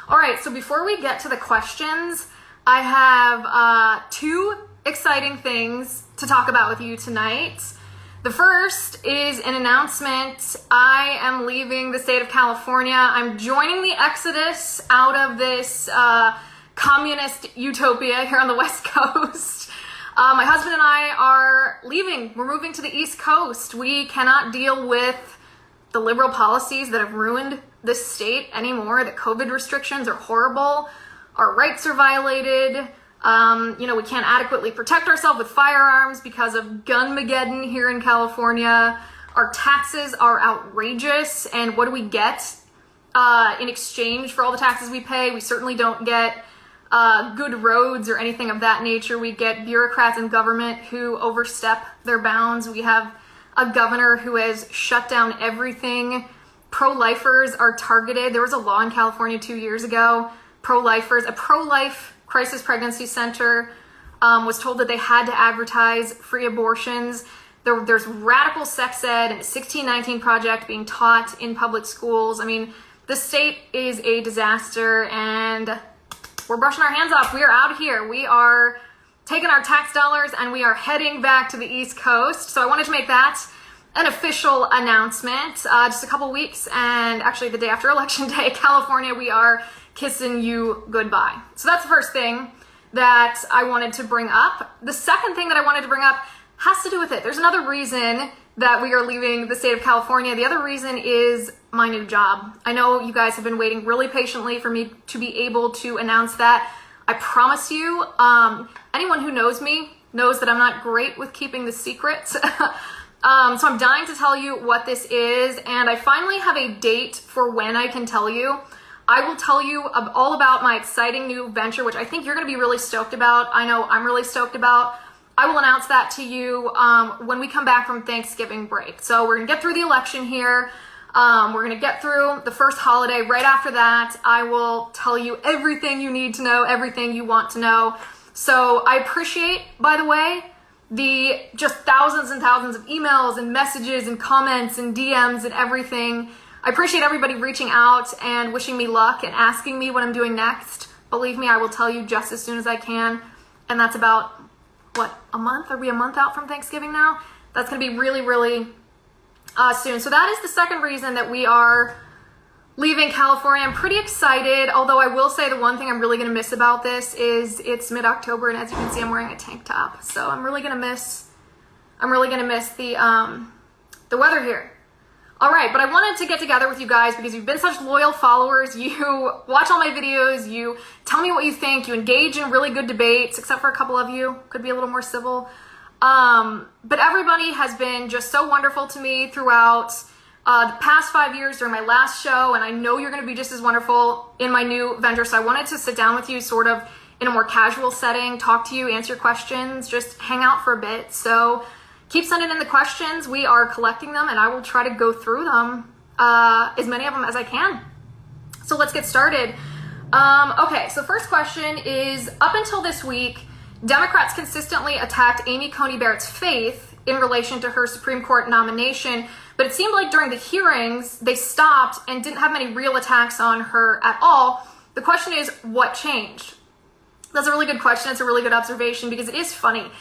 All right, so before we get to the questions, I have two exciting things to talk about with you tonight. The first is an announcement. I am leaving the state of California. I'm joining the exodus out of this communist utopia here on the West Coast. My husband and I are leaving. We're moving to the East Coast. We cannot deal with the liberal policies that have ruined this state anymore. The COVID restrictions are horrible. Our rights are violated. We can't adequately protect ourselves with firearms because of Gunmageddon here in California. Our taxes are outrageous. And what do we get in exchange for all the taxes we pay? We certainly don't get good roads or anything of that nature. We get bureaucrats in government who overstep their bounds. We have a governor who has shut down everything. Pro-lifers are targeted. There was a law in California 2 years ago. A pro-life crisis pregnancy center was told that they had to advertise free abortions. There's radical sex ed and 1619 Project being taught in public schools. I mean, the state is a disaster and we're brushing our hands off. We are out of here. We are taking our tax dollars and we are heading back to the East Coast. So I wanted to make that an official announcement. Just a couple weeks, and actually the day after Election Day, California, we are kissing you goodbye. So that's the first thing that I wanted to bring up. The second thing that I wanted to bring up has to do with it. There's another reason that we are leaving the state of California. The other reason is my new job. I know you guys have been waiting really patiently for me to be able to announce that. I promise you, anyone who knows me knows that I'm not great with keeping the secrets. So I'm dying to tell you what this is, and I finally have a date for when I can tell you. I will tell you all about my exciting new venture, which I think you're going to be really stoked about. I know I'm really stoked about. I will announce that to you when we come back from Thanksgiving break. So we're going to get through the election here. We're going to get through the first holiday. Right after that, I will tell you everything you need to know, everything you want to know. So I appreciate, by the way, the just thousands and thousands of emails and messages and comments and DMs and everything. I appreciate everybody reaching out and wishing me luck and asking me what I'm doing next. Believe me, I will tell you just as soon as I can. And that's about, a month? Are we a month out from Thanksgiving now? That's going to be really, really soon. So that is the second reason that we are leaving California. I'm pretty excited, although I will say the one thing I'm really going to miss about this is it's mid-October, and as you can see, I'm wearing a tank top. So I'm really going to miss the weather here. All right, but I wanted to get together with you guys because you've been such loyal followers. You watch all my videos, you tell me what you think, you engage in really good debates, except for a couple of you, could be a little more civil. But everybody has been just so wonderful to me throughout the past 5 years during my last show, and I know you're going to be just as wonderful in my new venture. So I wanted to sit down with you sort of in a more casual setting, talk to you, answer questions, just hang out for a bit. So keep sending in the questions. We are collecting them, and I will try to go through them, as many of them as I can. So let's get started. Okay, so first question is, up until this week, Democrats consistently attacked Amy Coney Barrett's faith in relation to her Supreme Court nomination, but it seemed like during the hearings, they stopped and didn't have many real attacks on her at all. The question is, what changed? That's a really good question. It's a really good observation because it is funny.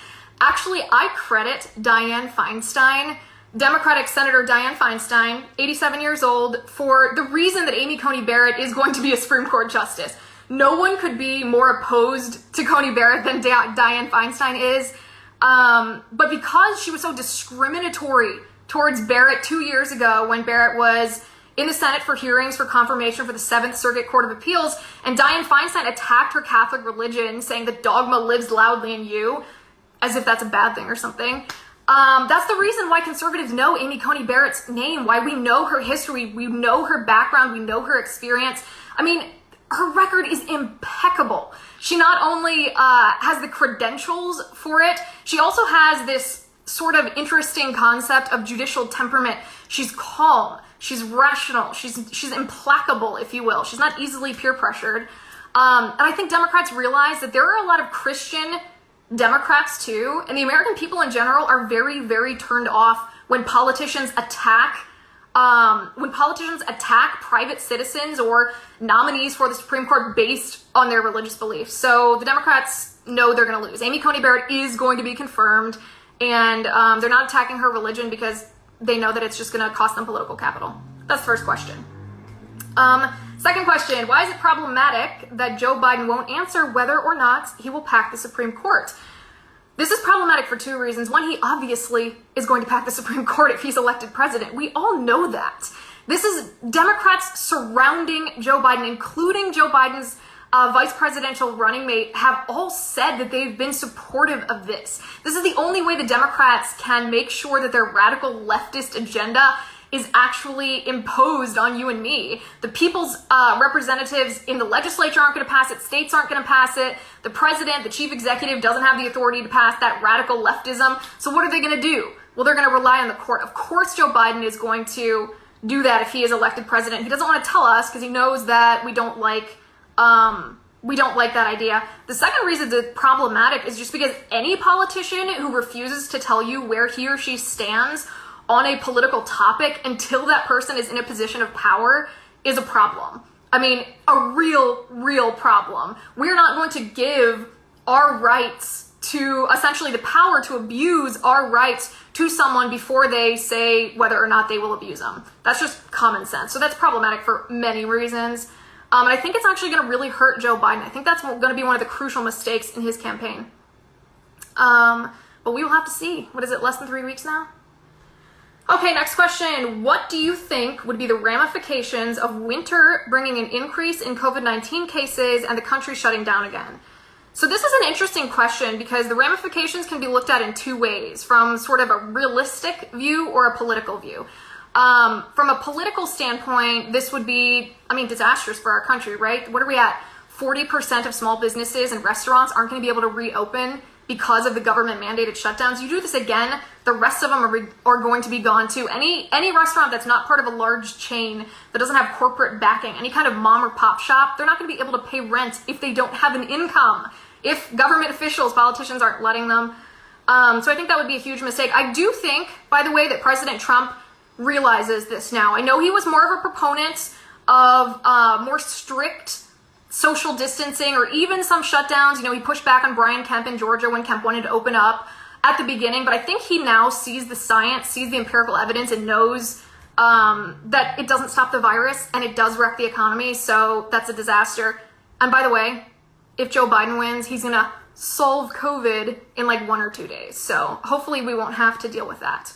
Actually, I credit Dianne Feinstein, Democratic Senator Dianne Feinstein, 87 years old, for the reason that Amy Coney Barrett is going to be a Supreme Court justice. No one could be more opposed to Coney Barrett than Dianne Feinstein is. But because she was so discriminatory towards Barrett 2 years ago when Barrett was in the Senate for hearings for confirmation for the 7th Circuit Court of Appeals, and Dianne Feinstein attacked her Catholic religion, saying that dogma lives loudly in you, as if that's a bad thing or something. That's the reason why conservatives know Amy Coney Barrett's name, why we know her history, we know her background, we know her experience. I mean, her record is impeccable. She not only has the credentials for it, she also has this sort of interesting concept of judicial temperament. She's calm, she's rational, she's implacable, if you will. She's not easily peer pressured. And I think Democrats realize that there are a lot of Christian Democrats too, and the American people in general are very, very turned off when politicians attack when politicians attack private citizens or nominees for the Supreme Court based on their religious beliefs. So the Democrats know they're going to lose. Amy Coney Barrett is going to be confirmed, and they're not attacking her religion because they know that it's just going to cost them political capital. That's the first question. Second question, why is it problematic that Joe Biden won't answer whether or not he will pack the Supreme Court? This is problematic for two reasons. One, he obviously is going to pack the Supreme Court if he's elected president. We all know that. This is Democrats surrounding Joe Biden, including Joe Biden's vice presidential running mate, have all said that they've been supportive of this. This is the only way the Democrats can make sure that their radical leftist agenda is actually imposed on you and me. The people's representatives in the legislature aren't going to pass it. States aren't going to pass it. The president, the chief executive, doesn't have the authority to pass that radical leftism. So what are they going to do? Well, they're going to rely on the court. Of course, Joe Biden is going to do that if he is elected president. He doesn't want to tell us because he knows that we don't like that idea. The second reason it's problematic is just because any politician who refuses to tell you where he or she stands on a political topic until that person is in a position of power is a problem. I mean, a real problem. We're not going to give our rights to, essentially the power to abuse our rights to someone before they say whether or not they will abuse them. That's just common sense. So that's problematic for many reasons. And I think it's actually going to really hurt Joe Biden. I think that's going to be one of the crucial mistakes in his campaign. But we will have to see. What is it, less than 3 weeks now? Okay, next question. What do you think would be the ramifications of winter bringing an increase in COVID-19 cases and the country shutting down again? So this is an interesting question because the ramifications can be looked at in two ways, from sort of a realistic view or a political view. From a political standpoint, this would be, disastrous for our country, right? What are we at? 40% of small businesses and restaurants aren't going to be able to reopen because of the government mandated shutdowns. You do this again, the rest of them are going to be gone too. Any restaurant that's not part of a large chain, that doesn't have corporate backing, any kind of mom or pop shop, they're not going to be able to pay rent if they don't have an income, if government officials, politicians aren't letting them. So I think that would be a huge mistake. I do think, by the way, that President Trump realizes this now. I know he was more of a proponent of more strict social distancing or even some shutdowns. He pushed back on Brian Kemp in Georgia when Kemp wanted to open up at the beginning, but I think he now sees the science, sees the empirical evidence, and knows that it doesn't stop the virus and it does wreck the economy. So that's a disaster. And by the way, if Joe Biden wins, he's going to solve COVID in like 1 or 2 days. So hopefully we won't have to deal with that.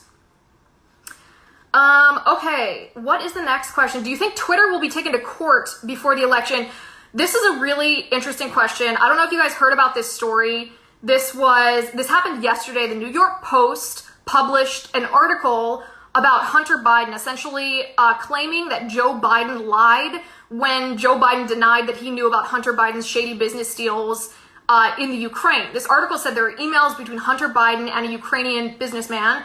Okay, what is the next question? Do you think Twitter will be taken to court before the election? This is a really interesting question. I don't know if you guys heard about this story. This happened yesterday. The New York Post published an article about Hunter Biden, essentially claiming that Joe Biden lied when Joe Biden denied that he knew about Hunter Biden's shady business deals in the Ukraine. This article said there were emails between Hunter Biden and a Ukrainian businessman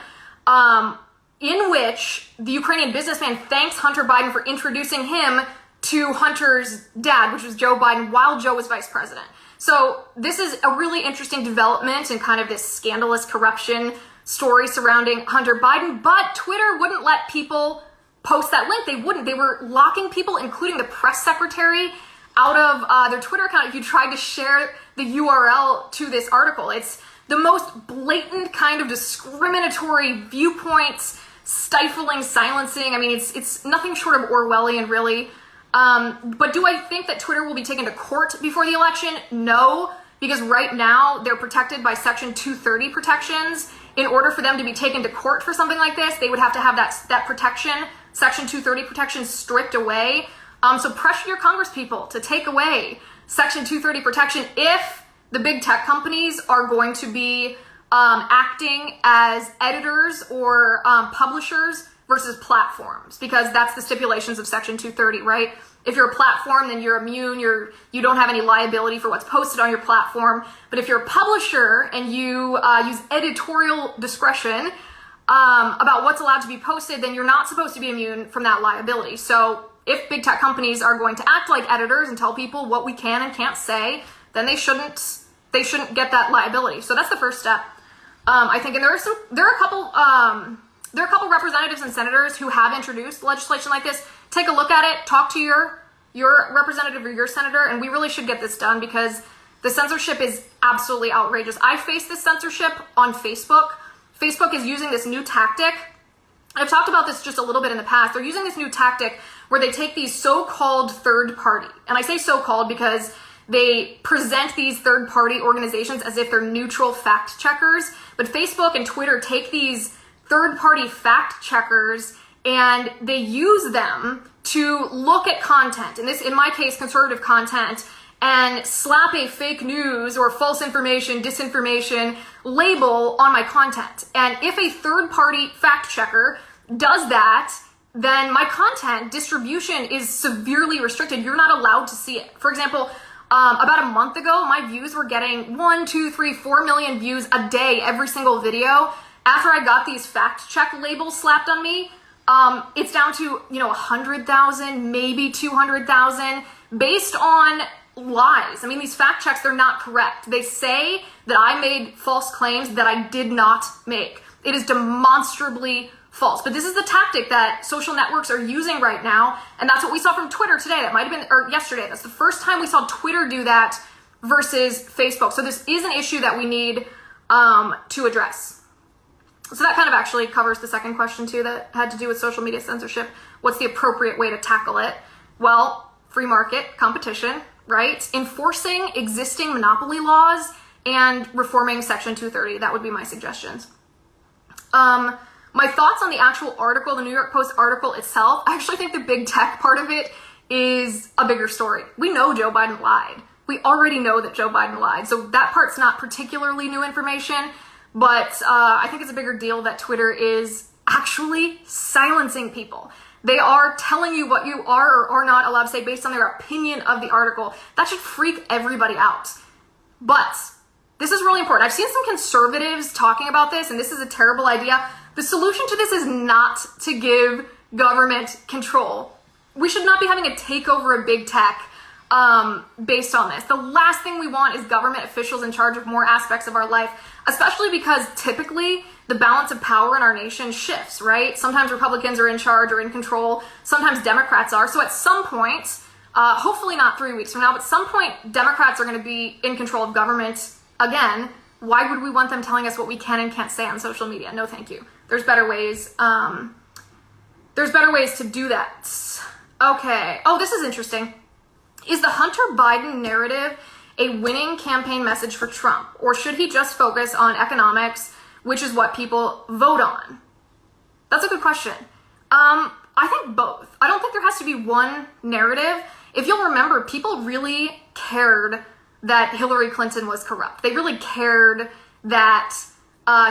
in which the Ukrainian businessman thanks Hunter Biden for introducing him to Hunter's dad, which was Joe Biden, while Joe was vice president. So this is a really interesting development in kind of this scandalous corruption story surrounding Hunter Biden, but Twitter wouldn't let people post that link. They wouldn't. They were locking people, including the press secretary, out of their Twitter account if you tried to share the URL to this article. It's the most blatant kind of discriminatory viewpoints, stifling, silencing. It's nothing short of Orwellian, really. But do I think that Twitter will be taken to court before the election? No, because right now they're protected by Section 230 protections. In order for them to be taken to court for something like this, they would have to have that protection, Section 230 protection, stripped away. So pressure your congresspeople to take away Section 230 protection if the big tech companies are going to be acting as editors or publishers versus platforms, because that's the stipulations of Section 230, right? If you're a platform, then you're immune, you don't have any liability for what's posted on your platform. But if you're a publisher and you use editorial discretion about what's allowed to be posted, then you're not supposed to be immune from that liability. So if big tech companies are going to act like editors and tell people what we can and can't say, then they shouldn't get that liability. So that's the first step. I think, and there are a couple there are a couple representatives and senators who have introduced legislation like this. Take a look at it, talk to your representative or your senator, and we really should get this done because the censorship is absolutely outrageous. I face this censorship on Facebook. Facebook is using this new tactic. I've talked about this just a little bit in the past. They're using this new tactic where they take these so-called third party, and I say so-called because they present these third party organizations as if they're neutral fact checkers, but Facebook and Twitter take these third party fact checkers and they use them to look at content, and this, in my case, conservative content, and slap a fake news or false information, disinformation label on my content. And if a third party fact checker does that, then my content distribution is severely restricted. You're not allowed to see it. For example, about a month ago, my views were getting 1, 2, 3, 4 million views a day, every single video. After I got these fact check labels slapped on me, it's down to, 100,000, maybe 200,000, based on lies. I mean, these fact checks, they're not correct. They say that I made false claims that I did not make. It is demonstrably false. But this is the tactic that social networks are using right now, and that's what we saw from Twitter today. That might have been, or yesterday. That's the first time we saw Twitter do that versus Facebook. So this is an issue that we need to address. So that kind of actually covers the second question too that had to do with social media censorship. What's the appropriate way to tackle it? Well, free market competition, right? Enforcing existing monopoly laws and reforming Section 230. That would be my suggestions. My thoughts on the actual article, the New York Post article itself, I actually think the big tech part of it is a bigger story. We know Joe Biden lied. We already know that Joe Biden lied. So that part's not particularly new information, but I think it's a bigger deal that Twitter is actually silencing people. They are telling you what you are or are not allowed to say based on their opinion of the article. That should freak everybody out. But this is really important. I've seen some conservatives talking about this, and this is a terrible idea. The solution to this is not to give government control. We should not be having a takeover of big tech based on this. The last thing we want is government officials in charge of more aspects of our life, especially because typically the balance of power in our nation shifts, right? Sometimes Republicans are in charge or in control. Sometimes Democrats are. So at some point, hopefully not 3 weeks from now, but some point Democrats are going to be in control of government again. Why would we want them telling us what we can and can't say on social media? No, thank you. There's better ways. There's better ways to do that. Okay. Oh, this is interesting. Is the Hunter Biden narrative a winning campaign message for Trump, or should he just focus on economics, which is what people vote on? That's a good question. I think both. I don't think there has to be one narrative. If you'll remember, people really cared that Hillary Clinton was corrupt. They really cared that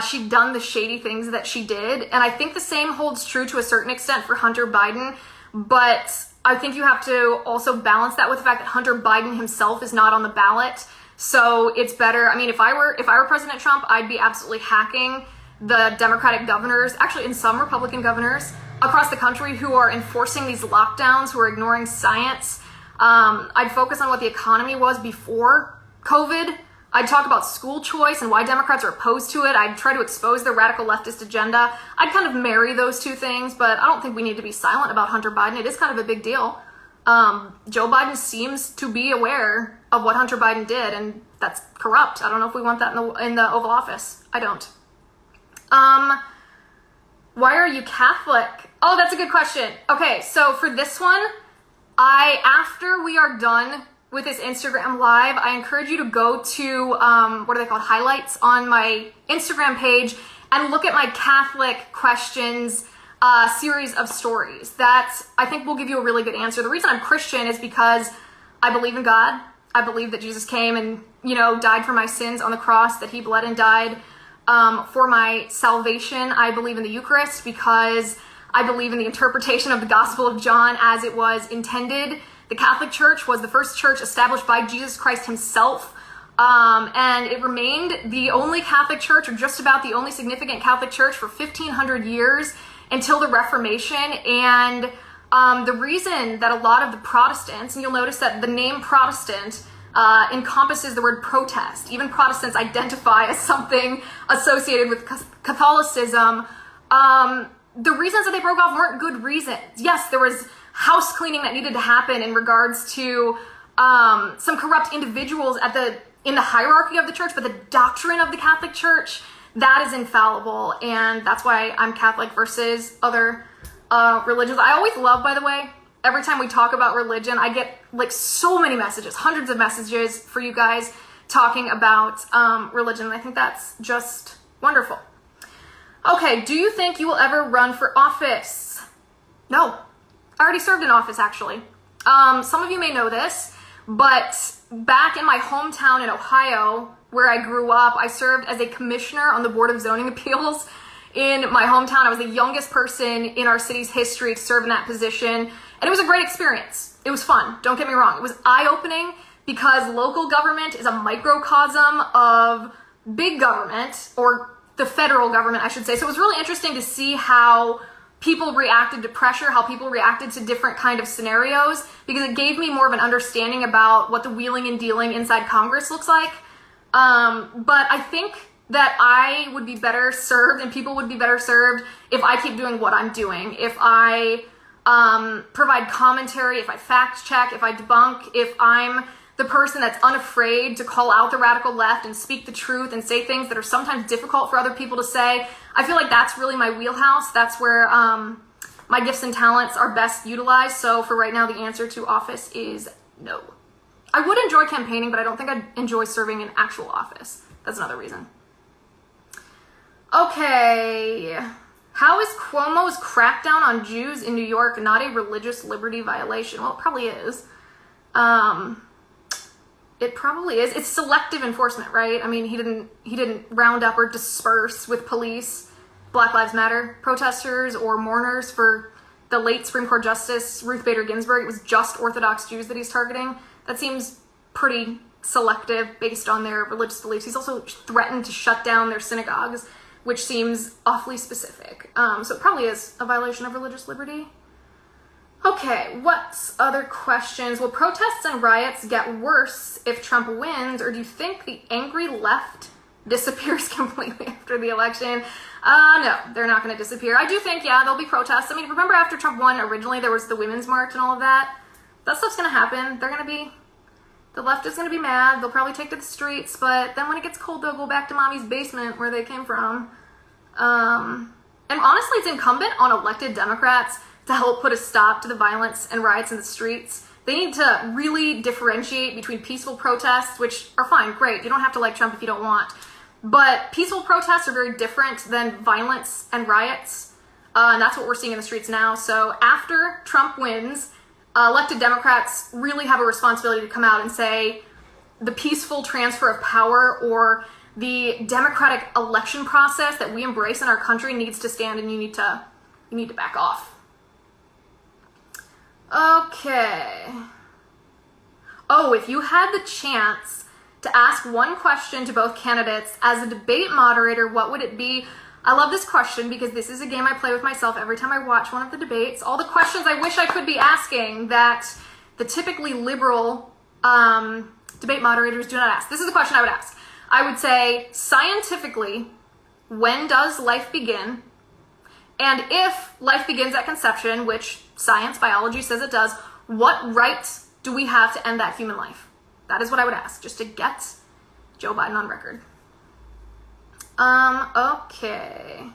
she'd done the shady things that she did. And I think the same holds true to a certain extent for Hunter Biden. But I think you have to also balance that with the fact that Hunter Biden himself is not on the ballot. So it's better. I mean, if I were President Trump, I'd be absolutely hacking the Democratic governors, actually in some Republican governors across the country who are enforcing these lockdowns, who are ignoring science. I'd focus on what the economy was before COVID. I'd talk about school choice and why Democrats are opposed to it. I'd try to expose the radical leftist agenda. I'd kind of marry those two things, but I don't think we need to be silent about Hunter Biden. It is kind of a big deal. Joe Biden seems to be aware of what Hunter Biden did, and that's corrupt. I don't know if we want that in the Oval Office. I don't. Why are you Catholic? Oh, that's a good question. Okay, so for this one, after we are done with this Instagram live, I encourage you to go to, what are they called? Highlights on my Instagram page and look at my Catholic questions series of stories. That, I think, will give you a really good answer. The reason I'm Christian is because I believe in God. I believe that Jesus came and, died for my sins on the cross, that he bled and died for my salvation. I believe in the Eucharist because I believe in the interpretation of the Gospel of John as it was intended. The Catholic Church was the first church established by Jesus Christ himself, and it remained the only Catholic church, or just about the only significant Catholic church, for 1,500 years until the Reformation. And the reason that a lot of the Protestants, and you'll notice that the name Protestant encompasses the word protest. Even Protestants identify as something associated with Catholicism. the reasons that they broke off weren't good reasons. Yes, there was house cleaning that needed to happen in regards to some corrupt individuals in the hierarchy of the church, but the doctrine of the Catholic Church, that is infallible, and that's why I'm Catholic versus other religions. I always love, by the way, every time we talk about religion, I get like so many messages, hundreds of messages for you guys talking about religion, and I think that's just wonderful. Okay, do you think you will ever run for office? No. I already served in office, actually. Some of you may know this, but back in my hometown in Ohio, where I grew up, I served as a commissioner on the Board of Zoning Appeals in my hometown. I was the youngest person in our city's history to serve in that position, and it was a great experience. It was fun, don't get me wrong. It was eye-opening because local government is a microcosm of big government, or the federal government, I should say. So it was really interesting to see how people reacted to pressure, how people reacted to different kind of scenarios, because it gave me more of an understanding about what the wheeling and dealing inside Congress looks like. But I think that I would be better served, and people would be better served, if I keep doing what I'm doing. If I provide commentary, if I fact check, if I debunk, if I'm the person that's unafraid to call out the radical left and speak the truth and say things that are sometimes difficult for other people to say. I feel like that's really my wheelhouse. That's where my gifts and talents are best utilized. So for right now, the answer to office is no. I would enjoy campaigning, but I don't think I'd enjoy serving in actual office. That's another reason. Okay. How is Cuomo's crackdown on Jews in New York not a religious liberty violation? Well, it probably is. It probably is. It's selective enforcement, right? I mean, he didn't round up or disperse with police Black Lives Matter protesters or mourners for the late Supreme Court Justice Ruth Bader Ginsburg. It was just Orthodox Jews that he's targeting. That seems pretty selective based on their religious beliefs. He's also threatened to shut down their synagogues, which seems awfully specific. So it probably is a violation of religious liberty. Okay, what other questions? Will protests and riots get worse if Trump wins, or do you think the angry left disappears completely after the election? No, they're not going to disappear. I do think, yeah, there'll be protests. I mean, remember after Trump won, originally there was the Women's March and all of that? That stuff's going to happen. The left is going to be mad. They'll probably take to the streets, but then when it gets cold, they'll go back to mommy's basement where they came from. And honestly, it's incumbent on elected Democrats to help put a stop to the violence and riots in the streets. They need to really differentiate between peaceful protests, which are fine, great. You don't have to like Trump if you don't want. But peaceful protests are very different than violence and riots. And that's what we're seeing in the streets now. So after Trump wins, elected Democrats really have a responsibility to come out and say the peaceful transfer of power or the democratic election process that we embrace in our country needs to stand, and you need to back off. Okay. Oh, if you had the chance to ask one question to both candidates as a debate moderator, what would it be? I love this question because this is a game I play with myself every time I watch one of the debates. All the questions I wish I could be asking that the typically liberal debate moderators do not ask. This is the question I would ask. I would say, scientifically, when does life begin? And if life begins at conception, which science, biology says it does, what right do we have to end that human life? That is what I would ask, just to get Joe Biden on record. Okay.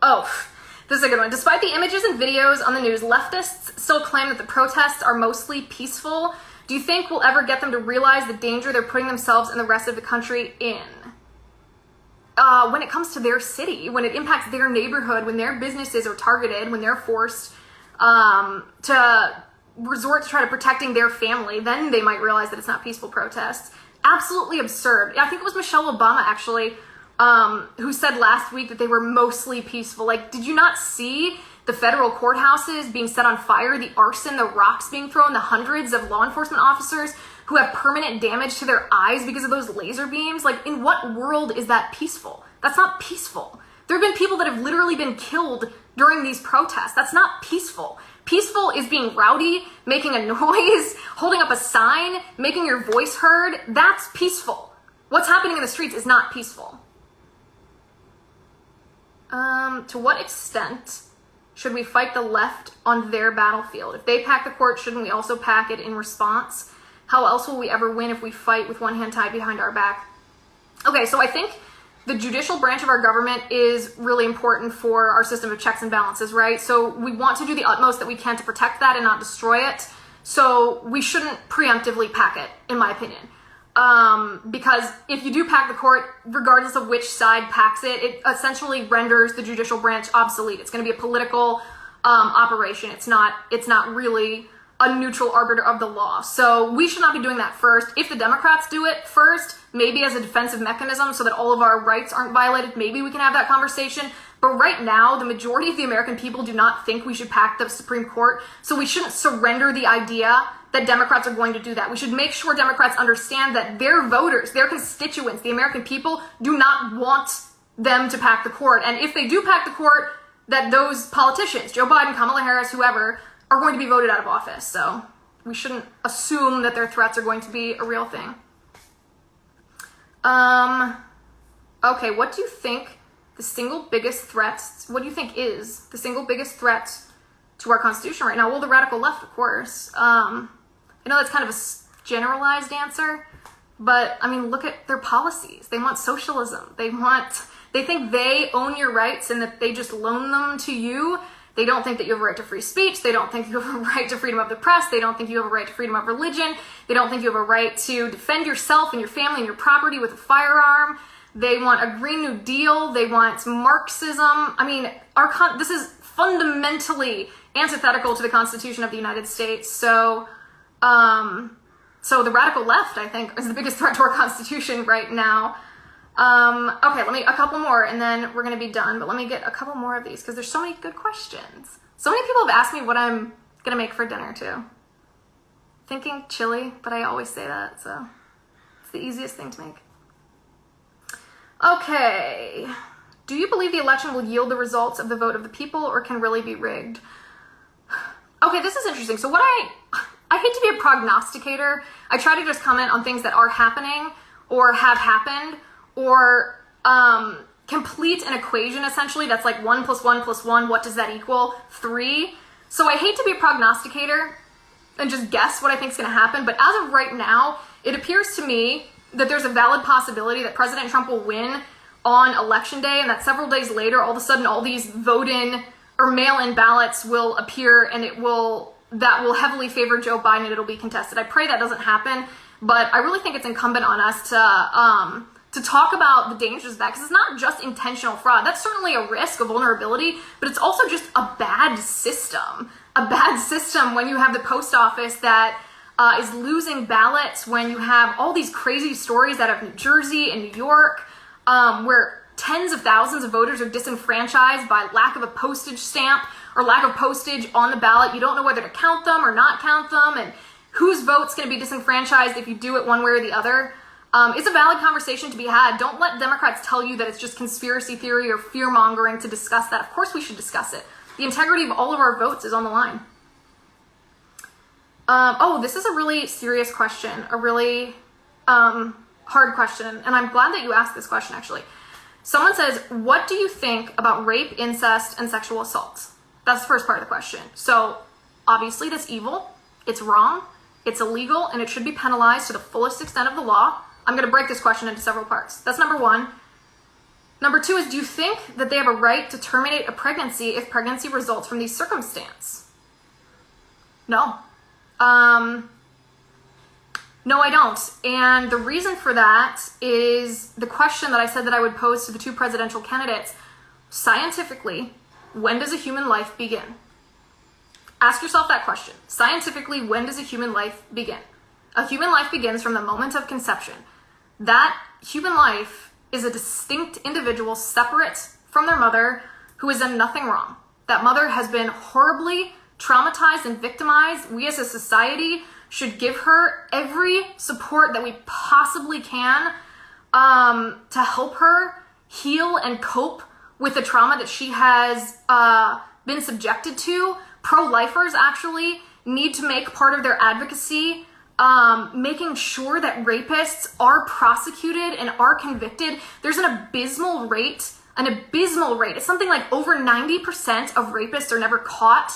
Oh, this is a good one. Despite the images and videos on the news, leftists still claim that the protests are mostly peaceful. Do you think we'll ever get them to realize the danger they're putting themselves and the rest of the country in? When it comes to their city, when it impacts their neighborhood, when their businesses are targeted, when they're forced to resort to try to protecting their family, then they might realize that it's not peaceful protests. Absolutely absurd. I think it was Michelle Obama, actually, who said last week that they were mostly peaceful. Like, did you not see the federal courthouses being set on fire, the arson, the rocks being thrown, the hundreds of law enforcement officers who have permanent damage to their eyes because of those laser beams? Like, in what world is that peaceful? That's not peaceful. There have been people that have literally been killed during these protests. That's not peaceful. Peaceful is being rowdy, making a noise, holding up a sign, making your voice heard. That's peaceful. what's happening in the streets is not peaceful. To what extent should we fight the left on their battlefield? If they pack the court, shouldn't we also pack it in response? How else will we ever win if we fight with one hand tied behind our back? Okay, so I think the judicial branch of our government is really important for our system of checks and balances, right? So we want to do the utmost that we can to protect that and not destroy it. So we shouldn't preemptively pack it, in my opinion. Because if you do pack the court, regardless of which side packs it, it essentially renders the judicial branch obsolete. It's going to be a political operation. It's not really a neutral arbiter of the law. So we should not be doing that first. If the Democrats do it first, maybe as a defensive mechanism so that all of our rights aren't violated, maybe we can have that conversation. But right now, the majority of the American people do not think we should pack the Supreme Court. So we shouldn't surrender the idea that Democrats are going to do that. We should make sure Democrats understand that their voters, their constituents, the American people do not want them to pack the court. And if they do pack the court, that those politicians, Joe Biden, Kamala Harris, whoever, are going to be voted out of office. So we shouldn't assume that their threats are going to be a real thing. Okay, what do you think the single biggest threat, what do you think is the single biggest threat to our Constitution right now? Well, the radical left, of course. I know that's kind of a generalized answer, but I mean, look at their policies. They want socialism. They think they own your rights and that they just loan them to you. They don't think that you have a right to free speech. They don't think you have a right to freedom of the press. They don't think you have a right to freedom of religion. They don't think you have a right to defend yourself and your family and your property with a firearm. They want a Green New Deal. They want Marxism. I mean, this is fundamentally antithetical to the Constitution of the United States. So the radical left, I think, is the biggest threat to our Constitution right now. Okay, a couple more and then we're going to be done, but let me get a couple more of these because there's so many good questions. So many people have asked me what I'm going to make for dinner too. Thinking chili, but I always say that, so it's the easiest thing to make. Okay, do you believe the election will yield the results of the vote of the people or can really be rigged? Okay, this is interesting. So I hate to be a prognosticator. I try to just comment on things that are happening or have happened, or complete an equation essentially that's like 1 + 1 + 1, what does that equal? 3. So I hate to be a prognosticator and just guess what I think is going to happen, but as of right now, it appears to me that there's a valid possibility that President Trump will win on election day and that several days later, all of a sudden, all these vote-in or mail-in ballots will appear and that will heavily favor Joe Biden and it'll be contested. I pray that doesn't happen, but I really think it's incumbent on us to talk about the dangers of that, because it's not just intentional fraud. That's certainly a risk, a vulnerability, but it's also just a bad system. A bad system when you have the post office that is losing ballots, when you have all these crazy stories out of New Jersey and New York, where tens of thousands of voters are disenfranchised by lack of a postage stamp or lack of postage on the ballot. You don't know whether to count them or not count them, and whose vote's going to be disenfranchised if you do it one way or the other. It's a valid conversation to be had. Don't let Democrats tell you that it's just conspiracy theory or fear-mongering to discuss that. Of course we should discuss it. The integrity of all of our votes is on the line. This is a really serious question, a really hard question, and I'm glad that you asked this question, actually. Someone says, what do you think about rape, incest, and sexual assault? That's the first part of the question. So, obviously, that's evil, it's wrong, it's illegal, and it should be penalized to the fullest extent of the law. I'm going to break this question into several parts. That's number one. Number two is, do you think that they have a right to terminate a pregnancy if pregnancy results from these circumstances? No. No, I don't. And the reason for that is the question that I said that I would pose to the two presidential candidates. Scientifically, when does a human life begin? Ask yourself that question. Scientifically, when does a human life begin? A human life begins from the moment of conception. That human life is a distinct individual separate from their mother who has done nothing wrong. That mother has been horribly traumatized and victimized. We as a society should give her every support that we possibly can to help her heal and cope with the trauma that she has been subjected to. Pro-lifers actually need to make part of their advocacy making sure that rapists are prosecuted and are convicted. There's an abysmal rate. It's something like over 90% of rapists are never caught,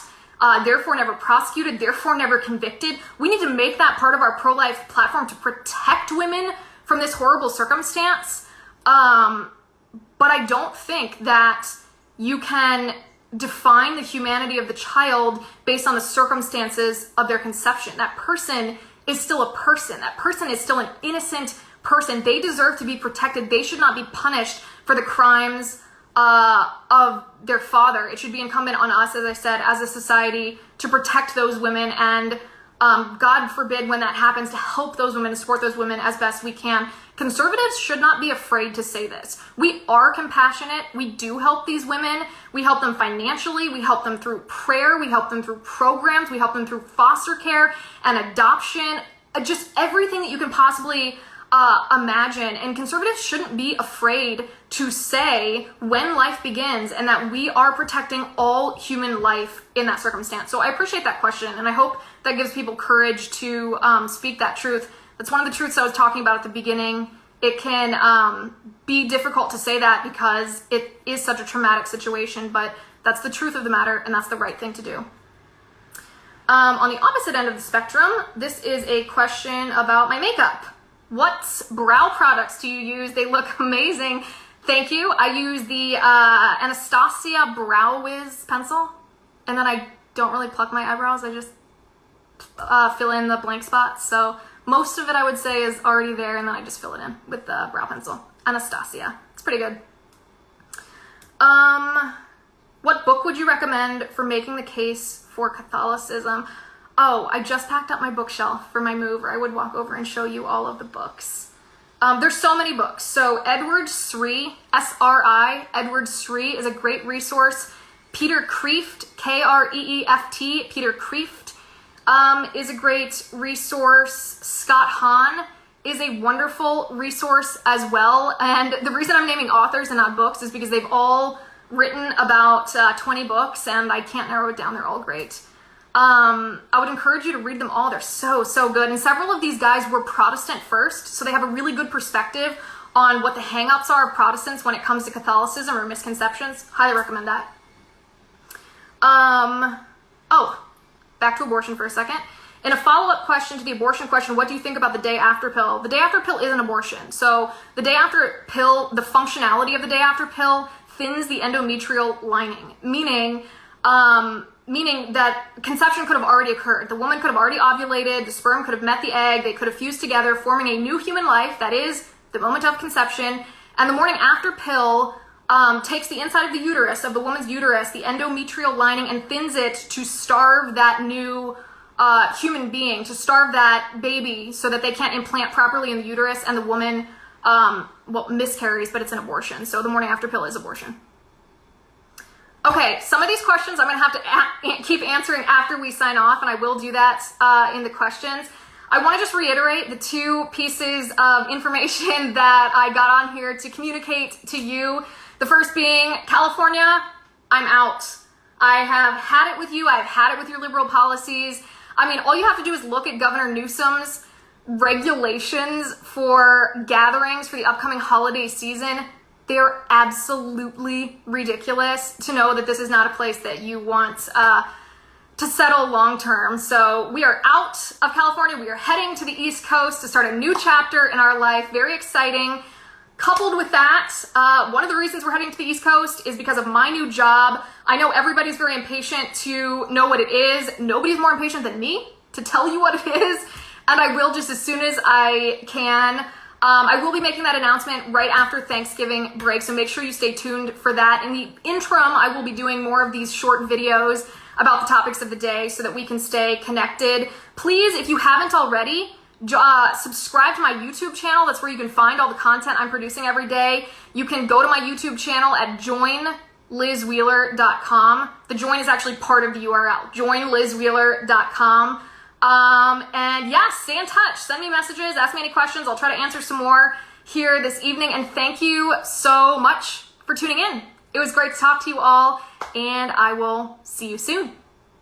therefore never prosecuted, therefore never convicted. We need to make that part of our pro-life platform to protect women from this horrible circumstance. But I don't think that you can define the humanity of the child based on the circumstances of their conception. That person is still a person. That person is still an innocent person. They deserve to be protected. They should not be punished for the crimes of their father. It should be incumbent on us, as I said, as a society, to protect those women, and God forbid when that happens, to help those women, to support those women as best we can. Conservatives should not be afraid to say this. We are compassionate. We do help these women. We help them financially. We help them through prayer. We help them through programs. We help them through foster care and adoption. Just everything that you can possibly imagine. And conservatives shouldn't be afraid to say when life begins, and that we are protecting all human life in that circumstance. So I appreciate that question, and I hope that gives people courage to speak that truth. That's one of the truths I was talking about at the beginning. It can be difficult to say that because it is such a traumatic situation, but that's the truth of the matter, and that's the right thing to do. On the opposite end of the spectrum, this is a question about my makeup. What brow products do you use? They look amazing. Thank you. I use the Anastasia Brow Wiz pencil, and then I don't really pluck my eyebrows. I just fill in the blank spots. So most of it, I would say, is already there, and then I just fill it in with the brow pencil. Anastasia. It's pretty good. What book would you recommend for making the case for Catholicism? Oh, I just packed up my bookshelf for my move, or I would walk over and show you all of the books. There's so many books. So Edward Sri, S-R-I, Edward Sri is a great resource. Peter Kreeft, K-R-E-E-F-T, Peter Kreeft is a great resource. Scott Hahn is a wonderful resource as well. And the reason I'm naming authors and not books is because they've all written about 20 books, and I can't narrow it down. They're all great. I would encourage you to read them all. They're so good. And several of these guys were Protestant first, so they have a really good perspective on what the hang-ups are of Protestants when it comes to Catholicism or misconceptions. Highly recommend that. Back to abortion for a second. In a follow-up question to the abortion question, what do you think about the day after pill? The day after pill is an abortion. So the day after pill, the functionality of the day after pill thins the endometrial lining, meaning that conception could have already occurred. The woman could have already ovulated, the sperm could have met the egg, they could have fused together, forming a new human life, that is the moment of conception. And the morning after pill takes the inside of the uterus, of the woman's uterus, the endometrial lining, and thins it to starve that new human being, to starve that baby so that they can't implant properly in the uterus, and the woman, miscarries, but it's an abortion. So the morning after pill is abortion. Okay, some of these questions I'm going to have to keep answering after we sign off, and I will do that in the questions. I want to just reiterate the two pieces of information that I got on here to communicate to you. The first being, California, I'm out. I have had it with you. I've had it with your liberal policies. I mean, all you have to do is look at Governor Newsom's regulations for gatherings for the upcoming holiday season. They're absolutely ridiculous. To know that this is not a place that you want to settle long term. So we are out of California. We are heading to the East Coast to start a new chapter in our life. Very exciting. Coupled with that, one of the reasons we're heading to the East Coast is because of my new job. I know everybody's very impatient to know what it is. Nobody's more impatient than me to tell you what it is. And I will, just as soon as I can. I will be making that announcement right after Thanksgiving break, so make sure you stay tuned for that. In the interim, I will be doing more of these short videos about the topics of the day so that we can stay connected. Please, if you haven't already, subscribe to my YouTube channel. That's where you can find all the content I'm producing every day. You can go to my YouTube channel at joinlizwheeler.com. The join is actually part of the URL, joinlizwheeler.com. And yeah, stay in touch. Send me messages, ask me any questions. I'll try to answer some more here this evening. And thank you so much for tuning in. It was great to talk to you all, and I will see you soon.